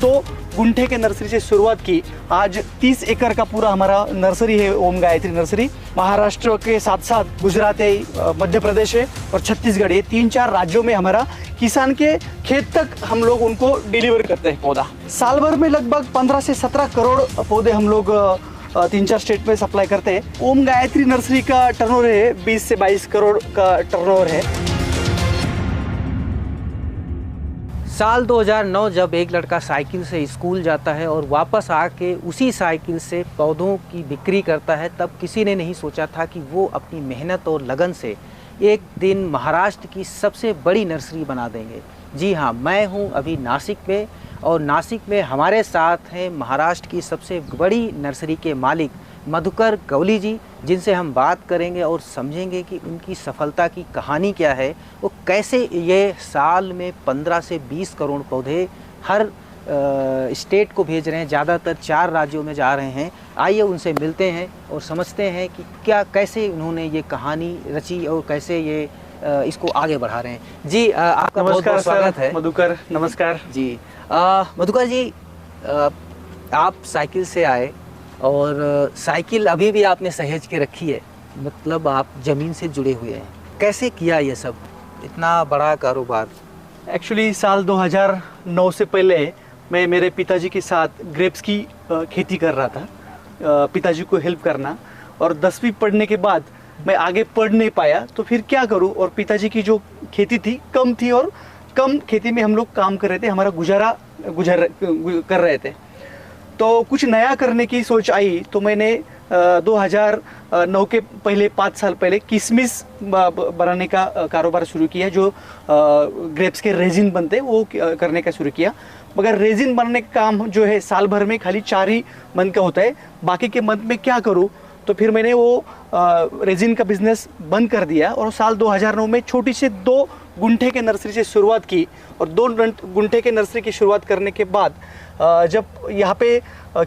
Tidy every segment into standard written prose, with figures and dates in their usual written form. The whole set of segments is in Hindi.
2 गुंठे के नर्सरी से शुरुआत की। आज 30 एकड़ का पूरा हमारा नर्सरी है, ओम गायत्री नर्सरी। महाराष्ट्र के साथ साथ गुजरात है, मध्य प्रदेश है और छत्तीसगढ़, ये 3-4 राज्यों में हमारा किसान के खेत तक हम लोग उनको डिलीवर करते हैं पौधा। साल भर में लगभग 15 से 17 करोड़ पौधे हम लोग 3-4 स्टेट में सप्लाई करते हैं। ओम गायत्री नर्सरी का टर्नओवर है 20 से 22 करोड़ का टर्नओवर है। साल 2009 जब एक लड़का साइकिल से स्कूल जाता है और वापस आके उसी साइकिल से पौधों की बिक्री करता है, तब किसी ने नहीं सोचा था कि वो अपनी मेहनत और लगन से एक दिन महाराष्ट्र की सबसे बड़ी नर्सरी बना देंगे। जी हाँ, मैं हूँ अभी नासिक में और नासिक में हमारे साथ हैं महाराष्ट्र की सबसे बड़ी नर्सरी के मालिक मधुकर गवली जी, जिनसे हम बात करेंगे और समझेंगे कि उनकी सफलता की कहानी क्या है, वो कैसे ये साल में 15 से 20 करोड़ पौधे हर स्टेट को भेज रहे हैं, ज़्यादातर 4 राज्यों में जा रहे हैं। आइए उनसे मिलते हैं और समझते हैं कि कैसे उन्होंने ये कहानी रची और कैसे ये इसको आगे बढ़ा रहे हैं। जी आपका बहुत बहुत स्वागत है। मधुकर नमस्कार जी। मधुकर जी, आप साइकिल से आए और साइकिल अभी भी आपने सहेज के रखी है, मतलब आप ज़मीन से जुड़े हुए हैं। कैसे किया ये सब, इतना बड़ा कारोबार? एक्चुअली साल 2009 से पहले मैं मेरे पिताजी के साथ ग्रेप्स की खेती कर रहा था, पिताजी को हेल्प करना। और 10वीं पढ़ने के बाद मैं आगे पढ़ नहीं पाया, तो फिर क्या करूं। और पिताजी की जो खेती थी कम थी और कम खेती में हम लोग काम कर रहे थे, हमारा गुजारा कर रहे थे। तो कुछ नया करने की सोच आई, तो मैंने 2009 के पहले 5 साल पहले किशमिश बनाने का कारोबार शुरू किया। जो ग्रेप्स के रेजिन बनते हैं वो करने का शुरू किया। मगर रेजिन बनाने का काम जो है साल भर में खाली 4 ही मंथ का होता है, बाकी के मंथ में क्या करूं। तो फिर मैंने वो रेजिन का बिजनेस बंद कर दिया और साल 2009 में छोटी से 2 गुंठे के नर्सरी से शुरुआत की। और 2 गुंठे के नर्सरी की शुरुआत करने के बाद जब यहाँ पे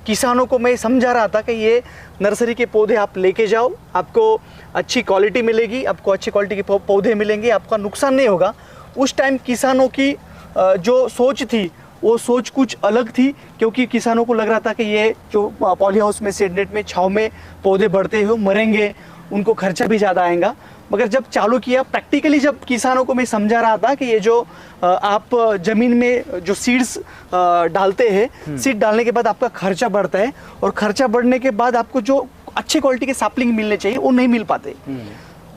किसानों को मैं समझा रहा था कि ये नर्सरी के पौधे आप लेके जाओ, आपको अच्छी क्वालिटी मिलेगी, आपको अच्छी क्वालिटी के पौधे मिलेंगे, आपका नुकसान नहीं होगा। उस टाइम किसानों की जो सोच थी वो सोच कुछ अलग थी, क्योंकि किसानों को लग रहा था कि ये जो पॉली हाउस में शेड में छाँव में पौधे बढ़ते हुए मरेंगे, उनको खर्चा भी ज़्यादा आएगा। मगर जब चालू किया प्रैक्टिकली, जब किसानों को मैं समझा रहा था कि ये जो आप ज़मीन में जो सीड्स डालते हैं, सीड डालने के बाद आपका खर्चा बढ़ता है और खर्चा बढ़ने के बाद आपको जो अच्छे क्वालिटी के सैपलिंग मिलने चाहिए वो नहीं मिल पाते।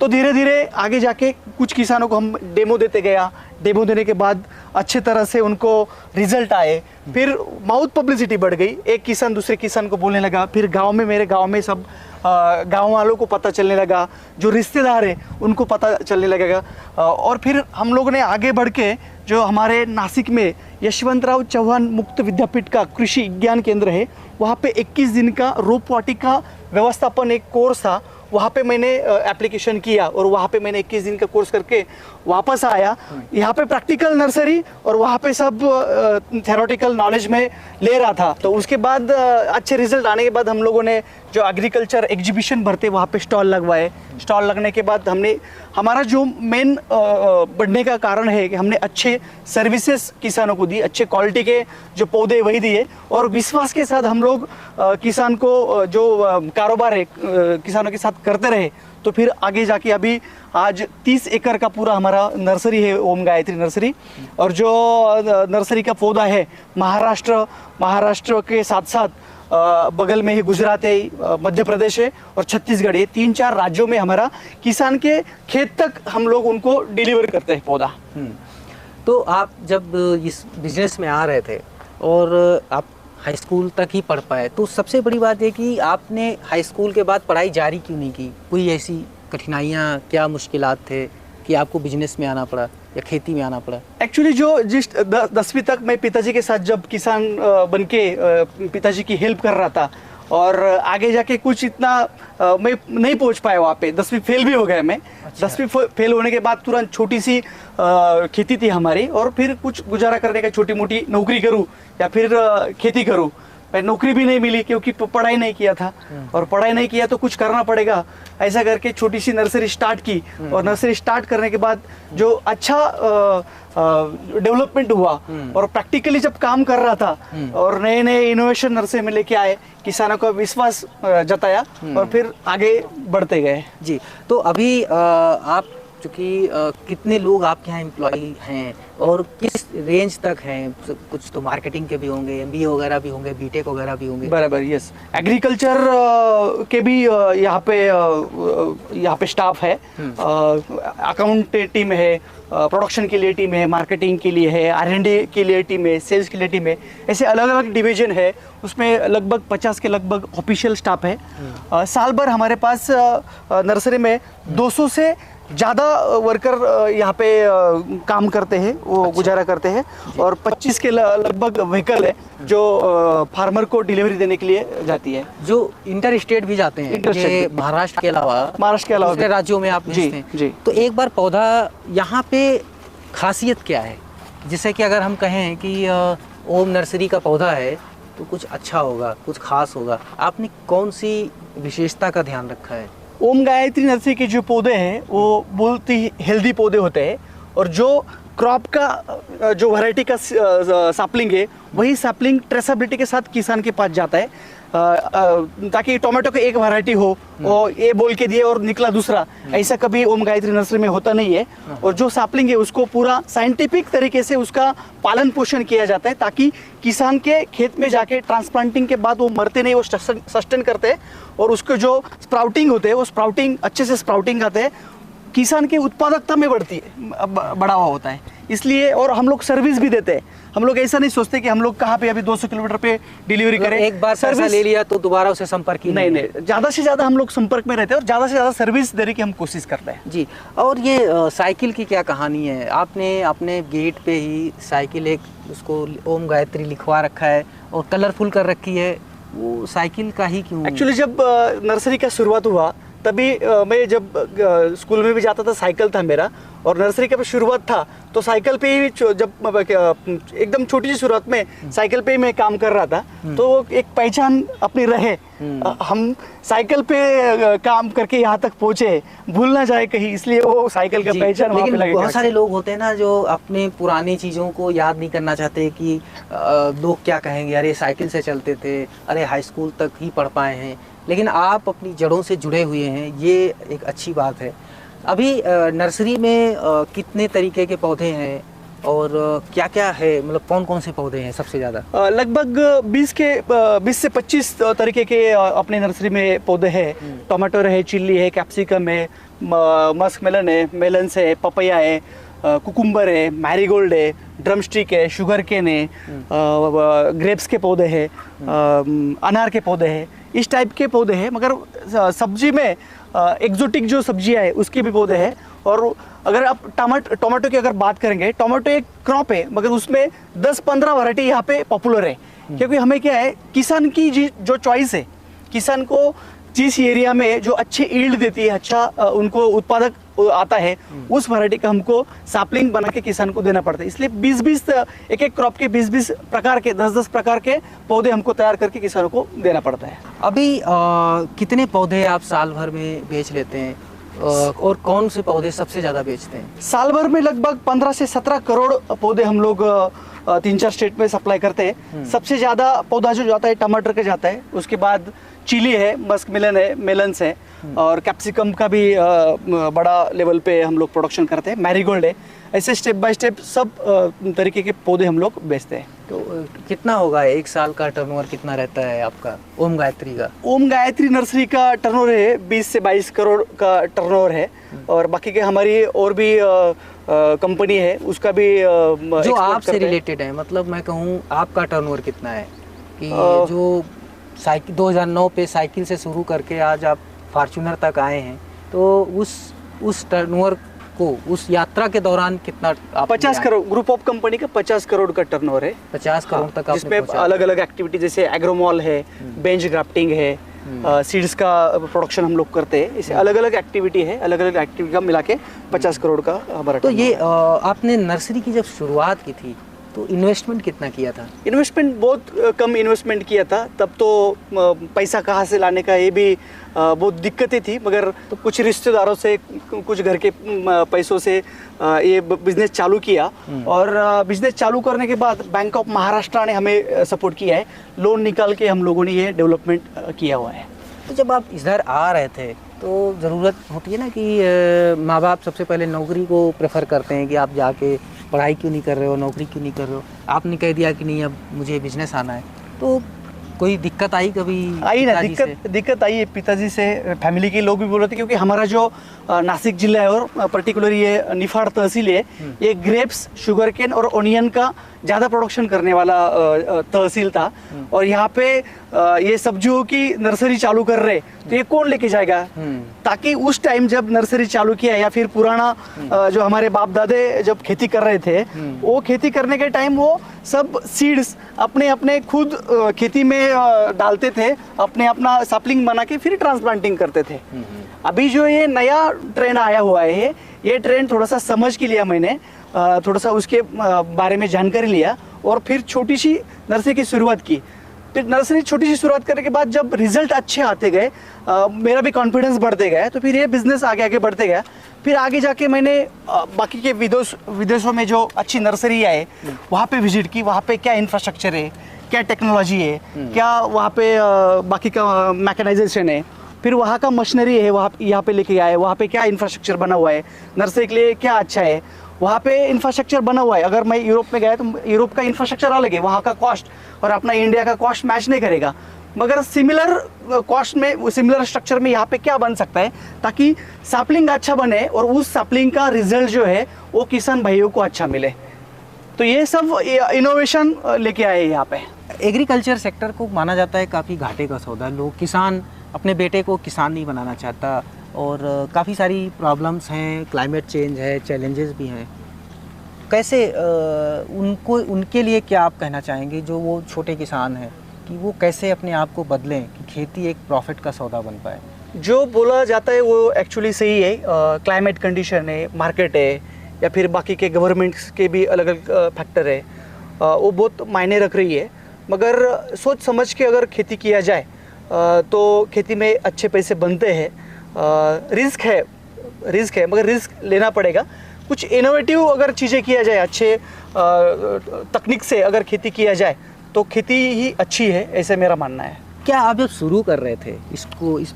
तो धीरे धीरे आगे जाके कुछ किसानों को हम डेमो देते गया। डेमो देने के बाद अच्छे तरह से उनको रिजल्ट आए, फिर माउथ पब्लिसिटी बढ़ गई। एक किसान दूसरे किसान को बोलने लगा, फिर गांव में, मेरे गांव में सब गांव वालों को पता चलने लगा, जो रिश्तेदार हैं उनको पता चलने लगेगा। और फिर हम लोगों ने आगे बढ़ के जो हमारे नासिक में यशवंतराव चौहान मुक्त विद्यापीठ का कृषि विज्ञान केंद्र है, वहाँ पे 21 दिन का रोप वाटिका व्यवस्थापन एक कोर्स था, वहाँ पे मैंने एप्लीकेशन किया और वहाँ पे मैंने 21 दिन का कोर्स करके वापस आया। यहाँ पे प्रैक्टिकल नर्सरी और वहाँ पे सब थ्योरेटिकल नॉलेज में ले रहा था। तो उसके बाद अच्छे रिजल्ट आने के बाद हम लोगों ने जो एग्रीकल्चर एग्जीबिशन भरते वहाँ पे स्टॉल लगवाए। स्टॉल लगने के बाद हमने, हमारा जो मेन बढ़ने का कारण है कि हमने अच्छे सर्विसेज किसानों को दी, अच्छे क्वालिटी के जो पौधे वही दिए और विश्वास के साथ हम लोग किसान को जो कारोबार है किसानों के साथ करते रहे। तो फिर आगे जाके अभी आज 30 एकड़ का पूरा हमारा नर्सरी है, ओम गायत्री नर्सरी। और जो नर्सरी का पौधा है महाराष्ट्र के साथ साथ बगल में ही गुजरात है, मध्य प्रदेश है और छत्तीसगढ़, ये 3-4 राज्यों में हमारा किसान के खेत तक हम लोग उनको डिलीवर करते हैं पौधा। तो आप जब इस बिजनेस में आ रहे थे और आप हाई स्कूल तक ही पढ़ पाए, तो सबसे बड़ी बात है कि आपने हाई स्कूल के बाद पढ़ाई जारी क्यों नहीं की? कोई ऐसी कठिनाइयाँ, क्या मुश्किलात थे कि आपको बिजनेस में आना पड़ा या खेती में आना पड़ा? एक्चुअली जिस 10वीं तक मैं पिताजी के साथ जब किसान बन के पिताजी की हेल्प कर रहा था और आगे जाके कुछ इतना मैं नहीं पहुंच पाया वहाँ पे, 10वीं फेल भी हो गया मैं। अच्छा। 10वीं फेल होने के बाद तुरंत छोटी सी खेती थी हमारी और फिर कुछ गुजारा करने का, छोटी मोटी नौकरी करूँ या फिर खेती करूँ। नौकरी भी नहीं मिली क्योंकि पढ़ाई नहीं किया था, और पढ़ाई नहीं किया तो कुछ करना पड़ेगा, ऐसा करके छोटी सी नर्सरी स्टार्ट की। और नर्सरी स्टार्ट करने के बाद जो अच्छा डेवलपमेंट हुआ और प्रैक्टिकली जब काम कर रहा था और नए नए इनोवेशन नर्सरी में लेके आए, किसानों का विश्वास जताया और फिर आगे बढ़ते गए। जी, तो अभी आप चूँकि कितने लोग आपके यहाँ एम्प्लॉई हैं और किस रेंज तक हैं? कुछ तो मार्केटिंग के भी होंगे, एमबीए वगैरह भी होंगे, बीटेक वगैरह भी होंगे। बराबर, यस। एग्रीकल्चर के भी यहाँ पे स्टाफ है, अकाउंट टीम है, प्रोडक्शन के लिए टीम है, मार्केटिंग के लिए है, R&D के लिए टीम है, सेल्स के लिए टीम है, ऐसे अलग अलग डिवीजन है। उसमें लगभग 50 के लगभग ऑफिशियल स्टाफ है। साल भर हमारे पास नर्सरी में 200 से ज़्यादा वर्कर यहाँ पे काम करते हैं, वो गुजारा करते हैं, और 25 के लगभग व्हीकल है जो फार्मर को डिलीवरी देने के लिए जाती है, जो इंटर स्टेट भी जाते हैं। ये महाराष्ट्र के अलावा दूसरे राज्यों में आप भेजते हैं। जी। तो एक बार पौधा यहाँ पे खासियत क्या है, जिससे कि अगर हम कहें कि ओम नर्सरी का पौधा है तो कुछ अच्छा होगा, कुछ खास होगा, आपने कौन सी विशेषता का ध्यान रखा है? ओम गायत्री नर्सरी के जो पौधे हैं वो बहुत ही हेल्दी पौधे होते हैं, और जो क्रॉप का जो वैरायटी का सैपलिंग है वही सैपलिंग ट्रेसेबिलिटी के साथ किसान के पास जाता है, ताकि टोमेटो का एक वैरायटी हो और ये बोल के दिए और निकला दूसरा, ऐसा कभी ओम गायत्री नर्सरी में होता नहीं है। और जो सैपलिंग है उसको पूरा साइंटिफिक तरीके से उसका पालन पोषण किया जाता है, ताकि किसान के खेत में जाके ट्रांसप्लांटिंग के बाद वो मरते नहीं, वो सस्टेन करते हैं, और उसको जो स्प्राउटिंग होते हैं वो स्प्राउटिंग अच्छे से स्प्राउटिंग आते हैं, किसान की उत्पादकता में बढ़ती है, बढ़ावा होता है। इसलिए, और हम लोग सर्विस भी देते हैं। हम लोग ऐसा नहीं सोचते कि हम लोग कहाँ पे अभी 200 किलोमीटर पे डिलीवरी करें, एक बार सर्विस ले लिया तो दोबारा उसे संपर्क ही नहीं, ज़्यादा से ज़्यादा हम लोग संपर्क में रहते हैं और ज़्यादा से ज़्यादा सर्विस देने की हम कोशिश करते हैं। जी। और ये साइकिल की क्या कहानी है? आपने अपने गेट पे ही साइकिल एक उसको ओम गायत्री लिखवा रखा है और कलरफुल कर रखी है, वो साइकिल का ही क्यों? एक्चुअली जब नर्सरी का शुरुआत हुआ तभी मैं जब स्कूल में भी जाता था साइकिल था मेरा, और नर्सरी का शुरुआत था तो साइकिल पे ही जब एकदम छोटी सी शुरुआत में साइकिल पे ही मैं काम कर रहा था, तो एक पहचान अपनी रहे। हम साइकिल पे काम करके यहाँ तक पहुँचे, भूल ना जाए कहीं, इसलिए वो साइकिल का पहचान वहाँ पे लगे। बहुत सारे लोग होते हैं ना जो अपने पुरानी चीज़ों को याद नहीं करना चाहते कि लोग क्या कहेंगे, अरे साइकिल से चलते थे, अरे हाई स्कूल तक ही पढ़ पाए हैं, लेकिन आप अपनी जड़ों से जुड़े हुए हैं, ये एक अच्छी बात है। अभी नर्सरी में कितने तरीके के पौधे हैं और क्या क्या है, मतलब कौन कौन से पौधे हैं सबसे ज़्यादा? लगभग 20 से 25 तरीके के अपने नर्सरी में पौधे हैं। टोमेटो है, चिल्ली है, कैप्सिकम है, मस्क मेलन है, मेलन्स है, पपैया है, कुकुम्बर है, मैरीगोल्ड है, ड्रमस्टिक है, शुगर केन है, ग्रेप्स के पौधे हैं, अनार के पौधे हैं, इस टाइप के पौधे हैं। मगर सब्जी में एक्जोटिक जो सब्जियां है उसके भी पौधे हैं। और अगर आप टमाटो की अगर बात करेंगे, टमाटो एक क्रॉप है मगर उसमें 10-15 वैरायटी यहाँ पे पॉपुलर है, क्योंकि हमें क्या है, किसान की जो चॉइस है, किसान को जिस एरिया में जो अच्छे ईल्ड देती है, अच्छा उनको उत्पादक आता है, उस वैरायटी का हमको सैपलिंग बना के किसान को देना पड़ता है। इसलिए 20-20 एक क्रॉप के 20-20 प्रकार के 10-10 प्रकार के पौधे हमको तैयार करके किसानों को देना पड़ता है। अभी कितने पौधे आप साल भर में बेच लेते हैं और कौन से पौधे सबसे ज़्यादा बेचते हैं? साल भर में लगभग 15 से 17 करोड़ पौधे हम लोग 3-4 स्टेट में सप्लाई करते हैं। सबसे ज़्यादा पौधा जो जाता है टमाटर का जाता है, उसके बाद चिली है, मस्क मेलन है, मेलन्स है, और कैप्सिकम का भी बड़ा लेवल पे हम लोग प्रोडक्शन करते हैं, मैरीगोल्ड है। ऐसे स्टेप बाय स्टेप सब तरीके के पौधे हम लोग बेचते हैं। तो कितना होगा एक साल का टर्नओवर, कितना रहता है आपका ओम गायत्री का? ओम गायत्री नर्सरी का टर्नओवर है 20 से 22 करोड़ का टर्नओवर है, और बाकी के हमारी और भी कंपनी है उसका भी जो आपसे रिलेटेड है। मतलब मैं कहूँ आपका टर्नओवर कितना है कि जो साइकिल 2009 पे साइकिल से शुरू करके आज आप फॉर्च्यूनर तक आए हैं, तो उस टर्नओवर को उस यात्रा के दौरान कितना? 50 करोड़ ग्रुप ऑफ कंपनी का 50 करोड़ का टर्नओवर है। 50 करोड़ तक जिसमें अलग अलग एक्टिविटी जैसे एग्रोमॉल है, बेंच ग्राफ्टिंग है, सीड्स का प्रोडक्शन हम लोग करते हैं। इसे अलग अलग एक्टिविटी है, अलग अलग एक्टिविटी का मिला के 50 करोड़ का हमारा। तो ये आपने नर्सरी की जब शुरुआत की थी तो इन्वेस्टमेंट कितना किया था? इन्वेस्टमेंट बहुत कम इन्वेस्टमेंट किया था तब तो। पैसा कहाँ से लाने का ये भी बहुत दिक्कतें थी, मगर तो कुछ रिश्तेदारों से, कुछ घर के पैसों से ये बिज़नेस चालू किया। और बिज़नेस चालू करने के बाद बैंक ऑफ महाराष्ट्र ने हमें सपोर्ट किया है, लोन निकाल के हम लोगों ने ये डेवलपमेंट किया हुआ है। तो जब आप इधर आ रहे थे तो ज़रूरत होती है ना कि माँ बाप सबसे पहले नौकरी को प्रेफर करते हैं कि आप जाके पढ़ाई क्यों नहीं कर रहे हो, नौकरी क्यों नहीं कर रहे हो। आपने कह दिया कि नहीं अब मुझे बिजनेस आना है, तो कोई दिक्कत आई कभी? आई ना, दिक्कत आई है पिताजी से, फैमिली के लोग भी बोल रहे थे, क्योंकि हमारा जो नासिक जिला है और पर्टिकुलरली ये निफाड़ तहसील है, ये ग्रेप्स, शुगर केन और ओनियन का ज़्यादा प्रोडक्शन करने वाला तहसील था। और यहाँ पे ये सब्जियों की नर्सरी चालू कर रहे, तो ये कौन लेके जाएगा? ताकि उस टाइम जब नर्सरी चालू किया या फिर पुराना जो हमारे बाप दादे जब खेती कर रहे थे, वो खेती करने के टाइम वो सब सीड्स अपने अपने खुद खेती में डालते थे, अपने अपना सैपलिंग बना के फिर ट्रांसप्लांटिंग करते थे। अभी जो ये नया ट्रेंड आया हुआ है, ये ट्रेंड थोड़ा सा समझ के लिया मैंने, थोड़ा सा उसके बारे में जानकारी लिया और फिर छोटी सी नर्सरी की शुरुआत की। फिर नर्सरी छोटी सी शुरुआत करने के बाद जब रिजल्ट अच्छे आते गए, मेरा भी कॉन्फिडेंस बढ़ते गया, तो फिर ये बिजनेस आगे आगे बढ़ते गया। फिर आगे जाके मैंने बाकी के विदेशों में जो अच्छी नर्सरी है वहाँ पे विजिट की, वहाँ पे क्या इंफ्रास्ट्रक्चर है, क्या टेक्नोलॉजी है, क्या वहाँ पे बाकी का मैकेनाइजेशन है, फिर वहाँ का मशीनरी है, वहाँ यहाँ पे लेके आए, वहाँ पे क्या इंफ्रास्ट्रक्चर बना हुआ है, नर्सरी के लिए क्या अच्छा है, वहाँ पे इंफ्रास्ट्रक्चर बना हुआ है। अगर मैं यूरोप में गया तो यूरोप का इंफ्रास्ट्रक्चर अलग है, वहाँ का कॉस्ट और अपना इंडिया का कॉस्ट मैच नहीं करेगा, मगर सिमिलर कॉस्ट में, सिमिलर स्ट्रक्चर में यहाँ पे क्या बन सकता है ताकि सैपलिंग अच्छा बने और उस सैपलिंग का रिजल्ट जो है वो किसान भाइयों को अच्छा मिले। तो ये सब इनोवेशन लेके आए यहाँ पे। एग्रीकल्चर सेक्टर को माना जाता है काफ़ी घाटे का सौदा। लोग, किसान अपने बेटे को किसान नहीं बनाना चाहता और काफ़ी सारी प्रॉब्लम्स हैं, क्लाइमेट चेंज है, चैलेंजेस भी हैं। कैसे उनके लिए क्या आप कहना चाहेंगे, जो वो छोटे किसान हैं, कि वो कैसे अपने आप को बदलें कि खेती एक प्रॉफिट का सौदा बन पाए? जो बोला जाता है वो एक्चुअली सही है। क्लाइमेट कंडीशन है, मार्केट है, या फिर बाकी के गवर्नमेंट्स के भी अलग अलग फैक्टर है, वो बहुत मायने रख रही है। मगर सोच समझ के अगर खेती किया जाए तो खेती में अच्छे पैसे बनते हैं। रिस्क है मगर रिस्क लेना पड़ेगा। कुछ इनोवेटिव अगर चीज़ें किया जाए, अच्छे तकनीक से अगर खेती किया जाए तो खेती ही अच्छी है, ऐसे मेरा मानना है। क्या आप जब शुरू कर रहे थे इस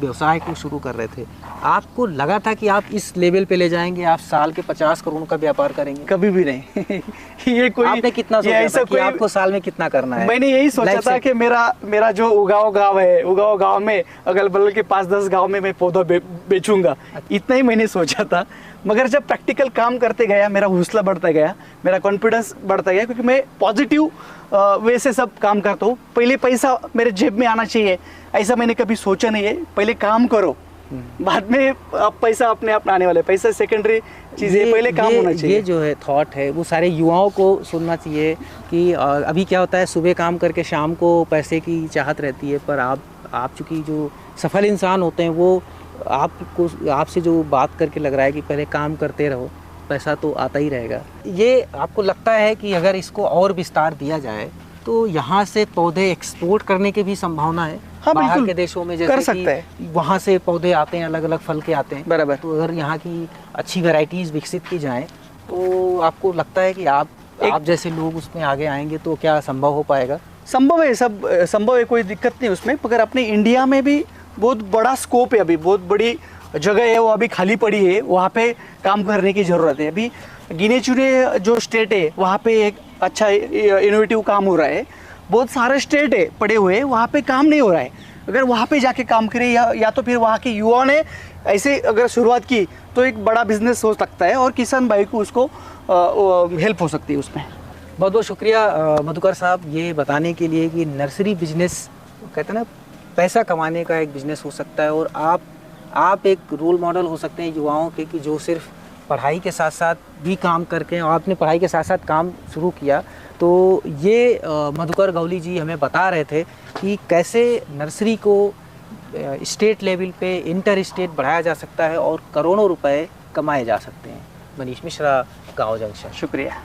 व्यवसाय को शुरू कर रहे थे, आपको लगा था कि आप इस लेवल पे ले जाएंगे, आप साल के 50 करोड़ का व्यापार करेंगे? कभी भी नहीं। ये कोई, आपने कितना सोचा था कि आपको साल में कितना करना है? मैंने यही सोचा था कि मेरा जो उगाओ गांव है, उगाओ गांव में अगल बगल के 5-10 गांव में मैं पौधा बेचूंगा, इतना ही मैंने सोचा था। मगर जब प्रैक्टिकल काम करते गया, मेरा हौसला बढ़ता गया, मेरा कॉन्फिडेंस बढ़ता गया, क्योंकि मैं पॉजिटिव वे से सब काम करता हूँ। पहले पैसा मेरे जेब में आना चाहिए, ऐसा मैंने कभी सोचा नहीं है। पहले काम करो, बाद में आप पैसा अपने आप आने वाले, पैसा सेकेंडरी चीज़ है, पहले काम होना चाहिए। ये जो है थॉट है वो सारे युवाओं को सुनना चाहिए कि अभी क्या होता है, सुबह काम करके शाम को पैसे की चाहत रहती है, पर आप चूँकि जो सफल इंसान होते हैं वो आपसे जो बात करके लग रहा है कि पहले काम करते रहो, पैसा तो आता ही रहेगा। ये आपको लगता है कि अगर इसको और विस्तार दिया जाए तो यहाँ से पौधे एक्सपोर्ट करने की भी संभावना है? हाँ, बाहर के देशों में जैसे कर सकता है, वहाँ से पौधे आते हैं, अलग अलग फल के आते हैं, बराबर। तो अगर यहाँ की अच्छी वैरायटीज़ विकसित की जाएँ तो आपको लगता है कि आप जैसे लोग उसमें आगे आएंगे तो क्या संभव हो पाएगा? संभव है, सब संभव है, कोई दिक्कत नहीं उसमें। मगर अपने इंडिया में भी बहुत बड़ा स्कोप है, अभी बहुत बड़ी जगह है वो अभी खाली पड़ी है, वहाँ पे काम करने की ज़रूरत है। अभी गिने चुने जो स्टेट है वहाँ पे एक अच्छा इनोवेटिव काम हो रहा है। बहुत सारे स्टेट है पड़े हुए, वहाँ पे काम नहीं हो रहा है। अगर वहाँ पे जाके काम करें या तो फिर वहाँ के युवाओं ने ऐसे अगर शुरुआत की तो एक बड़ा बिजनेस हो सकता है और किसान भाई को उसको हेल्प हो सकती है उसमें। बहुत बहुत शुक्रिया मधुकर साहब, ये बताने के लिए कि नर्सरी बिजनेस कहते हैं ना, पैसा कमाने का एक बिज़नेस हो सकता है और आप एक रोल मॉडल हो सकते हैं युवाओं के, कि जो सिर्फ पढ़ाई के साथ साथ भी काम करके, और आपने पढ़ाई के साथ साथ काम शुरू किया। तो ये मधुकर गौली जी हमें बता रहे थे कि कैसे नर्सरी को स्टेट लेवल पे, इंटर स्टेट बढ़ाया जा सकता है और करोड़ों रुपए कमाए जा सकते हैं। मनीष मिश्रा, गाँव जंक्शन। शुक्रिया।